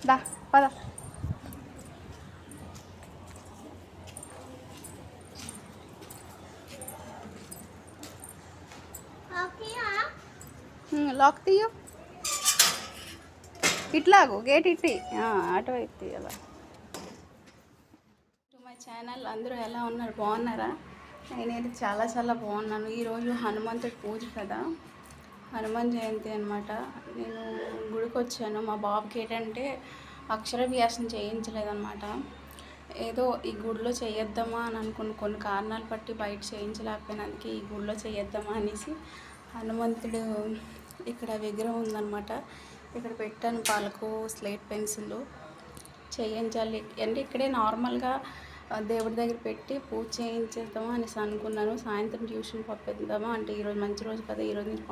దా పద. Lock తీయు, ఇట్లాగు gate ఇట్టి అటువైపు తీయాల. మై ఛానల్, అందరూ ఎలా ఉన్నారు? బాగున్నారా? నేనైతే చాలా చాలా బాగున్నాను. ఈరోజు హనుమంతుడి పూజ కదా, హనుమాన్ జయంతి అనమాట. నేను గుడికి వచ్చాను. మా బాబుకి ఏంటంటే అక్షరాభ్యాసం చేయించలేదన్నమాట. ఏదో ఈ గుడిలో చేయొద్దామా అని అనుకున్న కొన్ని కారణాలు బట్టి బయట చేయించలేకపోయినందుకు ఈ గుడిలో చేయొద్దామా అనేసి హనుమంతుడు ఇక్కడ విగ్రహం ఉందన్నమాట. ఇక్కడ పెట్టాను పాలకు, స్లేట్ పెన్సిల్ చేయించాలి అంటే ఇక్కడే నార్మల్గా దేవుడి దగ్గర పెట్టి పూజ చేయించేద్దామా అనేసి అనుకున్నాను. సాయంత్రం ట్యూషన్ పంపిద్దామా అంటే ఈరోజు మంచి రోజు కదా, ఈరోజు నుంచి